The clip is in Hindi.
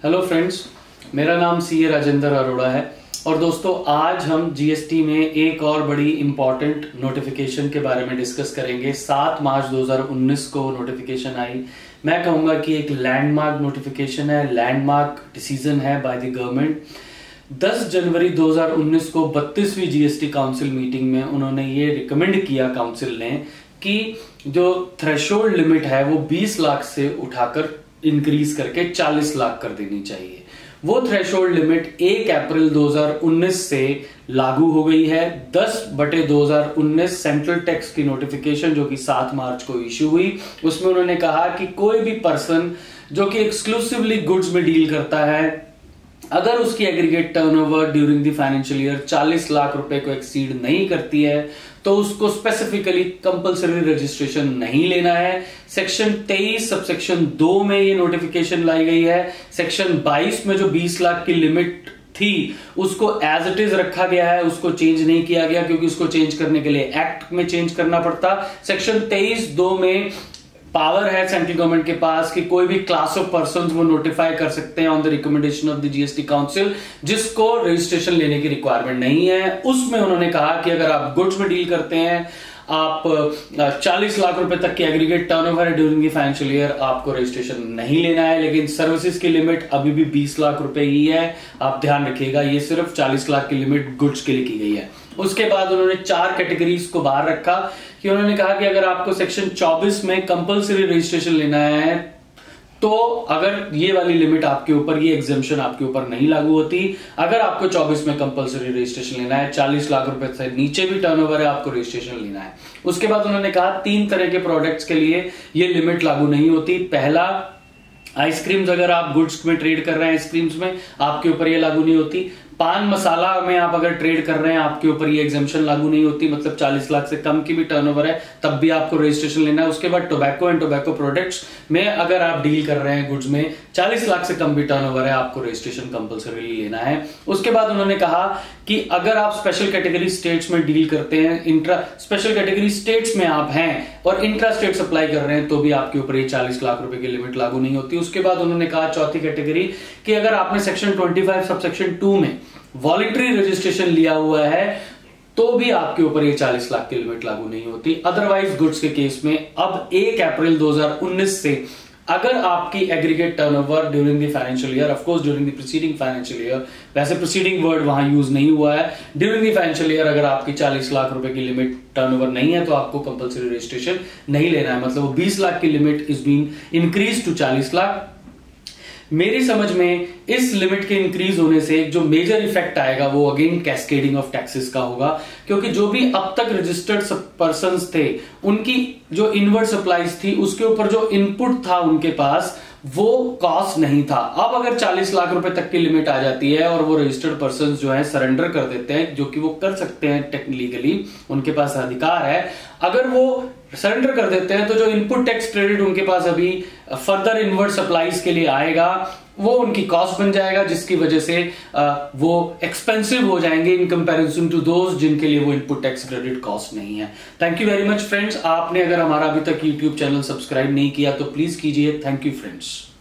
हेलो फ्रेंड्स, मेरा नाम सीए राजेंद्र अरोड़ा है। और दोस्तों, आज हम जीएसटी में एक और बड़ी इंपॉर्टेंट नोटिफिकेशन के बारे में डिस्कस करेंगे। 7 मार्च 2019 को नोटिफिकेशन आई। मैं कहूंगा कि एक लैंडमार्क नोटिफिकेशन है, लैंडमार्क डिसीजन है बाय द गवर्नमेंट। 10 जनवरी 2019 को 32वीं जीएसटी काउंसिल मीटिंग में उन्होंने ये रिकमेंड किया काउंसिल ने कि जो थ्रेशोल्ड लिमिट है वो 20 लाख से उठाकर इंक्रीज करके 40 लाख कर देनी चाहिए। वो थ्रेशोल्ड लिमिट 1 अप्रैल 2019 से लागू हो गई है। 10/2019 सेंट्रल टैक्स की नोटिफिकेशन जो कि 7 मार्च को इश्यू हुई, उसमें उन्होंने कहा कि कोई भी पर्सन जो कि एक्सक्लूसिवली गुड्स में डील करता है, अगर उसकी aggregate turnover during the financial year 40 lakh रुपए को एक्सीड नहीं करती है तो उसको स्पेसिफिकली कंपलसरी रजिस्ट्रेशन नहीं लेना है। सेक्शन 23 सबसेक्शन 2 में ये नोटिफिकेशन लाई गई है। सेक्शन 22 में जो 20 लाख की लिमिट थी उसको एज इट इज रखा गया है, उसको चेंज नहीं किया गया क्योंकि उसको चेंज करने के लिए एक्ट में चेंज करना पड़ता। सेक्शन 23(2) में पावर है सेंट्रल गवर्नमेंट के पास कि कोई भी क्लास ऑफ पर्संस वो नोटिफाई कर सकते हैं on the recommendation of the GST council जिसको रजिस्ट्रेशन लेने की रिक्वायरमेंट नहीं है। उसमें उन्होंने कहा कि अगर आप गुड्स में डील करते हैं, आप 40 लाख रुपए तक की एग्रीगेट टर्नओवर है ड्यूरिंग द फाइनेंशियल ईयर, आपको रजिस्ट्रेशन नहीं लेना है। लेकिन सर्विसेज की लिमिट अभी भी 20 लाख रुपए ही है। आप ध्यान रखिएगा, ये सिर्फ 40 लाख की लिमिट गुड्स के लिए की गई है। उसके बाद उन्होंने 4 कैटेगरीज को बाहर रखा कि उन्होंने कहा कि अगर आपको सेक्शन 24 में कंपलसरी रजिस्ट्रेशन लेना है तो अगर ये वाली लिमिट आपके ऊपर, ये एग्जेम्पशन आपके ऊपर नहीं लागू होती। अगर आपको 24 में कंपलसरी रजिस्ट्रेशन लेना है, 40 लाख रुपए से नीचे भी टर्नओवर है, आपको रजिस्ट्रेशन लेना है। उसके बाद उन्होंने कहा 3 तरह के प्रोडक्ट्स के लिए ये लिमिट लागू नहीं होती। पहला, आइसक्रीम्स, अगर आप गुड्स में ट्रेड कर रहे हैं आइसक्रीम्स में, आपके ऊपर ये लागू नहीं होती। पान मसाला में आप अगर ट्रेड कर रहे हैं, आपके ऊपर ये एग्जेम्पशन लागू नहीं होती। मतलब 40 लाख से कम की भी टर्नओवर है तब भी आपको रजिस्ट्रेशन लेना है। उसके बाद टोबैको एंड टोबैको प्रोडक्ट्स में अगर आप डील कर रहे हैं गुड्स में, 40 लाख से कम भी टर्नओवर है, आपको रजिस्ट्रेशन कंपलसरी लेना है। उसके बाद उन्होंने कहा कि अगर आप स्पेशल कैटेगरी स्टेट्स में डील करते हैं, इंट्रा स्पेशल कैटेगरी स्टेट्स में आप हैं और इंट्रा स्टेट सप्लाई कर रहे हैं तो भी आपके ऊपर ये 40 लाख रुपए की लिमिट लागू नहीं होती। उसके बाद उन्होंने कहा चौथी कैटेगरी कि अगर आपने सेक्शन 25 सबसेक्शन 2 में वॉलंटरी रजिस्ट्रेशन लिया हुआ है तो भी आपके ऊपर ये 40 लाख की लिमिट लागू नहीं होती। अदरवाइज गुड्स के केस में अब 1 अप्रैल 2019 से अगर आपकी aggregate turnover during the financial year, of course during the preceding financial year, वैसे प्रीसीडिंग वर्ड वहां यूज नहीं हुआ है, ड्यूरिंग द फाइनेंशियल ईयर अगर आपकी 40 लाख रुपए की लिमिट टर्नओवर नहीं है तो आपको कंपलसरी रजिस्ट्रेशन नहीं लेना है। मतलब 20 लाख की limit is being increase to 40 lakh. मेरी समझ में इस लिमिट के इंक्रीज होने से जो मेजर इफेक्ट आएगा वो अगेन कैस्केडिंग ऑफ टैक्सेस का होगा, क्योंकि जो भी अब तक रजिस्टर्ड पर्संस थे उनकी जो इनवर्ड सप्लाईज थी उसके ऊपर जो इनपुट था उनके पास वो कॉस्ट नहीं था। अब अगर 40 लाख रुपए तक की लिमिट आ जाती है और वो रजिस्टर्ड पर्संस जो है सरेंडर कर देते हैं, जो कि वो कर सकते हैं टेक्निकली, उनके पास अधिकार है, अगर वो सरेंडर कर देते हैं तो जो इनपुट टैक्स क्रेडिट उनके पास अभी फर्दर इनवर्ड सप्लाईज के लिए आएगा वो उनकी कॉस्ट बन जाएगा, जिसकी वजह से वो एक्सपेंसिव हो जाएंगे इन कंपैरिजन टू दोज जिनके लिए वो इनपुट टैक्स क्रेडिट कॉस्ट नहीं है। Thank you very much friends. आपने अगर हमारा अभी तक यूट्यूब चैनल सब्सक्राइब नहीं किया तो प्लीज कीजिए। Thank you friends.